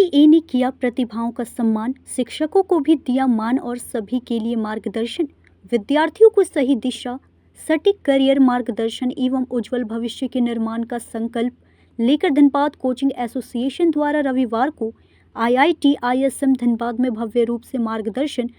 DCA ने किया प्रतिभाओं का सम्मान, शिक्षकों को भी दिया मान और सभी के लिए मार्गदर्शन। विद्यार्थियों को सही दिशा, सटीक करियर मार्गदर्शन एवं उज्जवल भविष्य के निर्माण का संकल्प लेकर धनबाद कोचिंग एसोसिएशन द्वारा रविवार को आईआईटी ISM धनबाद में भव्य रूप से मार्गदर्शन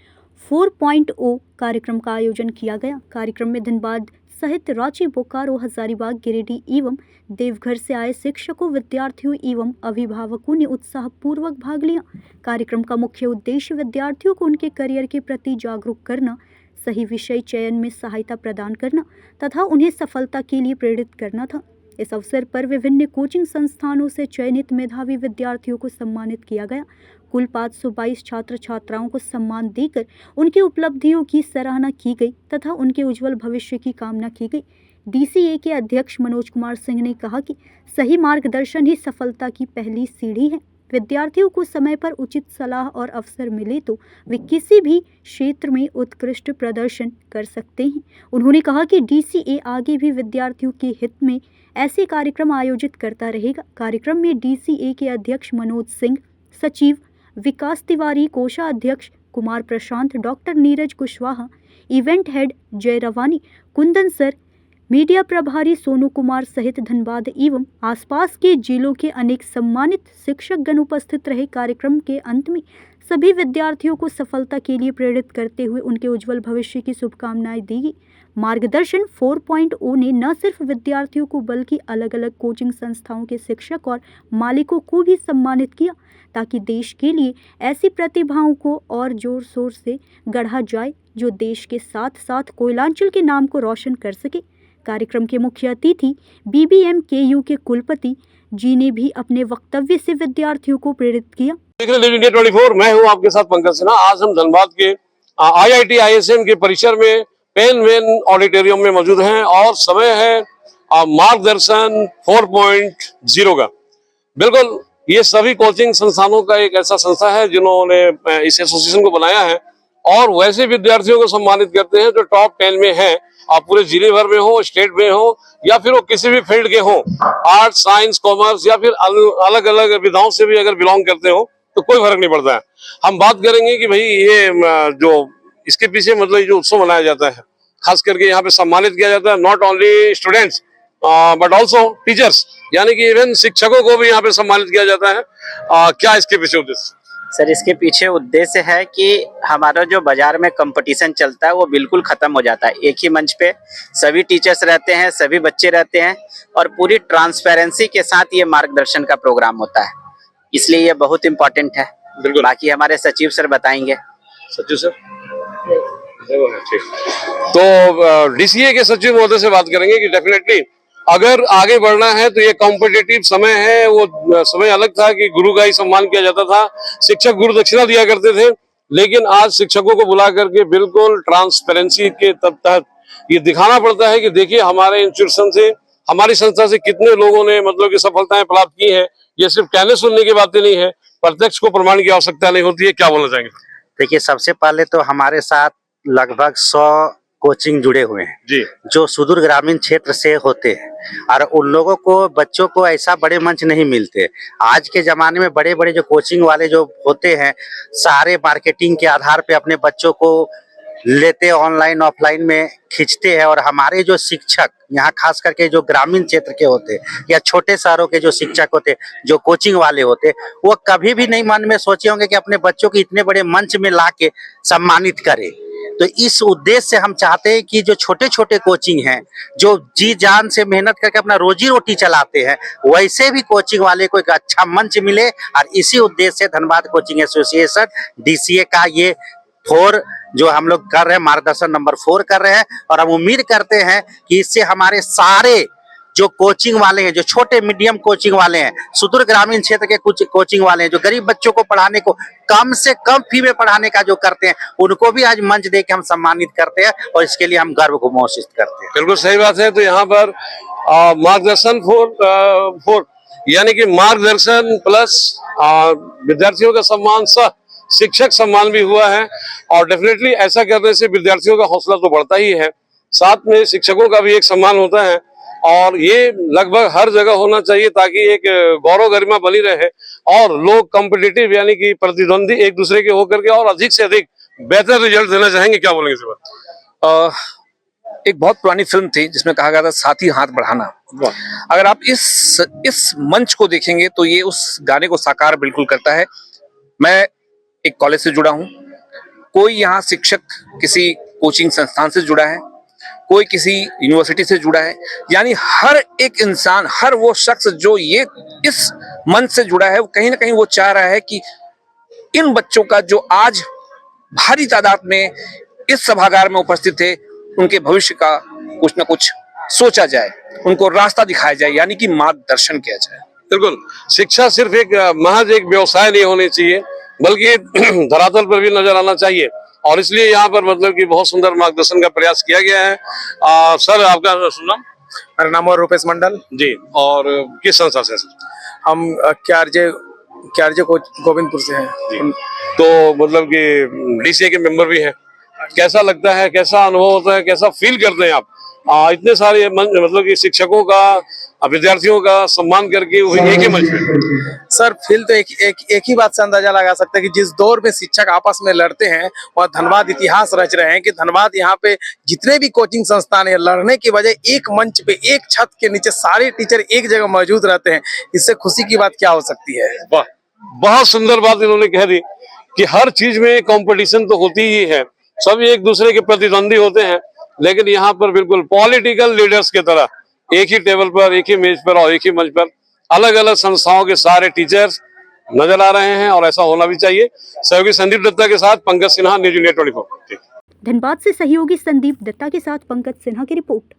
4.0 कार्यक्रम का आयोजन किया गया। कार्यक्रम में धनबाद सहित रांची, बोकारो, हजारीबाग, गिरिडीह एवं देवघर से आए शिक्षकों, विद्यार्थियों एवं अभिभावकों ने उत्साहपूर्वक भाग लिया। कार्यक्रम का मुख्य उद्देश्य विद्यार्थियों को उनके करियर के प्रति जागरूक करना, सही विषय चयन में सहायता प्रदान करना तथा उन्हें सफलता के लिए प्रेरित करना था। इस अवसर पर विभिन्न कोचिंग संस्थानों से चयनित मेधावी विद्यार्थियों को सम्मानित किया गया। कुल 522 छात्र छात्राओं को सम्मान देकर उनकी उपलब्धियों की सराहना की गई तथा उनके उज्जवल भविष्य की कामना की गई। डीसीए के अध्यक्ष मनोज कुमार सिंह ने कहा कि सही मार्गदर्शन ही सफलता की पहली सीढ़ी है। विद्यार्थियों को समय पर उचित सलाह और अवसर मिले तो वे किसी भी क्षेत्र में उत्कृष्ट प्रदर्शन कर सकते हैं। उन्होंने कहा कि डीसीए आगे भी विद्यार्थियों के हित में ऐसे कार्यक्रम आयोजित करता रहेगा। कार्यक्रम में डीसीए के अध्यक्ष मनोज सिंह, सचिव विकास तिवारी, कोषाध्यक्ष Kumar Prashant, doctor Neeraj Kushwaha, event head Jay Rawani, Kundan sir, media प्रभारी सोनू कुमार सहित धनबाद एवं आसपास के जिलों के अनेक सम्मानित शिक्षकगण उपस्थित रहे। कार्यक्रम के अंत में सभी विद्यार्थियों को सफलता के लिए प्रेरित करते हुए उनके उज्जवल भविष्य की शुभकामनाएं दी गई। मार्गदर्शन 4.0 ने न सिर्फ विद्यार्थियों को बल्कि अलग अलग कोचिंग संस्थाओं के शिक्षक और मालिकों को भी सम्मानित किया ताकि देश के लिए ऐसी प्रतिभाओं को और जोर शोर से गढ़ा जाए जो देश के साथ साथ कोयलांचल के नाम को रोशन कर सके। कार्यक्रम के मुख्य अतिथि BBMKU के कुलपति जी ने भी अपने वक्तव्य से विद्यार्थियों को प्रेरित किया। इंडिया 24, मैं हूं आपके साथ पंकज सिन्हा। आज हम धनबाद के IIT ISM के परिसर में पेन वेन ऑडिटोरियम में मौजूद हैं और समय है मार्गदर्शन 4.0 का। बिल्कुल, ये सभी कोचिंग संस्थानों का एक ऐसा संस्था है जिन्होंने इस एसोसिएशन को बनाया है और वैसे विद्यार्थियों को सम्मानित करते हैं जो टॉप 10 में हैं। आप पूरे जिले भर में हो, स्टेट में हो या फिर वो किसी भी फील्ड के हो, आर्ट, साइंस, कॉमर्स या फिर अलग अलग विधाओं से भी अगर बिलोंग करते हो तो कोई फर्क नहीं पड़ता है। हम बात करेंगे कि भाई ये जो इसके पीछे मतलब जो उत्सव मनाया जाता है, खास करके यहाँ पे सम्मानित किया जाता है not only students but also teachers, यानी कि इवन शिक्षकों को भी यहाँ पे सम्मानित किया जाता है। क्या इसके पीछे उद्देश्य? सर, इसके पीछे उद्देश्य है कि हमारा जो बाजार में कंपटीशन चलता है वो बिल्कुल खत्म हो जाता है। एक ही मंच पे सभी टीचर्स रहते हैं, सभी बच्चे रहते हैं और पूरी ट्रांसपेरेंसी के साथ ये मार्गदर्शन का प्रोग्राम होता है, इसलिए ये बहुत इम्पोर्टेंट है। बाकी हमारे सचिव सर बताएंगे। सचिव सर, तो डीसीए के सचिव महोदय से बात करेंगे कि डेफिनेटली अगर आगे बढ़ना है तो ये कॉम्पिटिटिव समय है। वो समय अलग था कि गुरु का ही सम्मान किया जाता था, शिक्षक गुरु दक्षिणा दिया करते थे, लेकिन आज शिक्षकों को बुला करके बिल्कुल ट्रांसपेरेंसी के तहत ये दिखाना पड़ता है कि देखिए हमारे इंस्टीट्यूशन से, हमारी संस्था से कितने लोगों ने मतलब कि सफलताएं प्राप्त की है। ये सिर्फ कहने सुनने की बातें नहीं है, प्रत्यक्ष को प्रमाण की आवश्यकता नहीं होती है। क्या बोलना चाहेंगे? देखिए, सबसे पहले तो हमारे साथ लगभग 100 कोचिंग जुड़े हुए हैं जी, जो सुदूर ग्रामीण क्षेत्र से होते हैं और उन लोगों को, बच्चों को ऐसा बड़े मंच नहीं मिलते। आज के जमाने में बड़े बड़े जो कोचिंग वाले जो होते हैं, सारे मार्केटिंग के आधार पे अपने बच्चों को लेते, ऑनलाइन ऑफलाइन में खींचते हैं। और हमारे जो शिक्षक यहाँ खास करके जो ग्रामीण क्षेत्र के होते या छोटे शहरों के जो शिक्षक होते, जो कोचिंग वाले होते, वो कभी भी नहीं मन में सोचे होंगे कि अपने बच्चों को इतने बड़े मंच में ला के सम्मानित करें। तो इस उद्देश्य से हम चाहते हैं कि जो छोटे छोटे कोचिंग हैं, जो जी जान से मेहनत करके अपना रोजी रोटी चलाते हैं, वैसे भी कोचिंग वाले को एक अच्छा मंच मिले। और इसी उद्देश्य से धनबाद कोचिंग एसोसिएशन डीसीए का ये 4 जो हम लोग कर रहे हैं, मार्गदर्शन नंबर 4 कर रहे हैं। और हम उम्मीद करते हैं कि इससे हमारे सारे जो कोचिंग वाले हैं, जो छोटे मीडियम कोचिंग वाले हैं, सुदूर ग्रामीण क्षेत्र के कुछ कोचिंग वाले हैं, जो गरीब बच्चों को पढ़ाने को कम से कम फी में पढ़ाने का जो करते हैं, उनको भी आज मंच दे के हम सम्मानित करते हैं और इसके लिए हम गर्व को महसूस करते हैं। बिल्कुल सही बात है। तो यहाँ पर मार्गदर्शन 4 यानी कि मार्गदर्शन प्लस विद्यार्थियों का सम्मान सह शिक्षक सम्मान भी हुआ है और डेफिनेटली ऐसा करने से विद्यार्थियों का हौसला तो बढ़ता ही है, साथ में शिक्षकों का भी एक सम्मान होता है। और ये लगभग हर जगह होना चाहिए ताकि एक गौरव गरिमा बनी रहे और लोग कॉम्पिटिटिव यानी कि प्रतिद्वंदी एक दूसरे के होकर के और अधिक से अधिक बेहतर रिजल्ट देना चाहेंगे। क्या बोलेंगे इस बात? एक बहुत पुरानी फिल्म थी जिसमें कहा गया था साथी हाथ बढ़ाना। अगर आप इस मंच को देखेंगे तो ये उस गाने को साकार बिल्कुल करता है। मैं एक कॉलेज से जुड़ा हूँ, कोई यहाँ शिक्षक किसी कोचिंग संस्थान से जुड़ा है, कोई किसी यूनिवर्सिटी से जुड़ा है, यानी हर एक इंसान, हर वो शख्स जो ये इस मंच से जुड़ा है, वो कहीं ना कहीं वो चाह रहा है कि इन बच्चों का जो आज भारी तादाद में इस सभागार में उपस्थित थे, उनके भविष्य का कुछ न कुछ सोचा जाए, उनको रास्ता दिखाया जाए, यानी कि मार्गदर्शन किया जाए। बिल्कुल, शिक्षा सिर्फ एक महज एक व्यवसाय नहीं होनी चाहिए बल्कि धरातल पर भी नजर आना चाहिए और इसलिए यहाँ पर मतलब कि बहुत सुंदर मार्गदर्शन का प्रयास किया गया है। सर आपका नाम? मेरा नाम है रूपेश मंडल जी, और किस संस्था से? हम क्यारजे गोविंदपुर से हैं। तो मतलब कि डीसीए के मेंबर भी हैं। कैसा लगता है, कैसा अनुभव होता है, कैसा फील करते हैं आप इतने सारे मतलब कि शिक्षकों का विद्यार्थियों का सम्मान करके वो एक ही मंच पे? सर फील तो एक ही बात से अंदाजा लगा सकते हैं कि जिस दौर में शिक्षक आपस में लड़ते हैं वह धनबाद इतिहास रच रहे हैं कि धनबाद यहाँ पे जितने भी कोचिंग संस्थान है लड़ने की वजह एक मंच पे एक छत के नीचे सारे टीचर एक जगह मौजूद रहते हैं। इससे खुशी की बात क्या हो सकती है। वाह, बहुत सुंदर बात इन्होंने कह दी कि हर चीज में कंपटीशन तो होती ही है, सभी एक दूसरे के प्रतिद्वंदी होते हैं, लेकिन यहाँ पर बिल्कुल पॉलिटिकल लीडर्स की तरह एक ही टेबल पर, एक ही मेज पर और एक ही मंच पर अलग अलग संस्थाओं के सारे टीचर्स नजर आ रहे हैं और ऐसा होना भी चाहिए। सहयोगी संदीप दत्ता के साथ पंकज सिन्हा, न्यूज़ इंडिया 24। धनबाद से सहयोगी संदीप दत्ता के साथ पंकज सिन्हा की रिपोर्ट।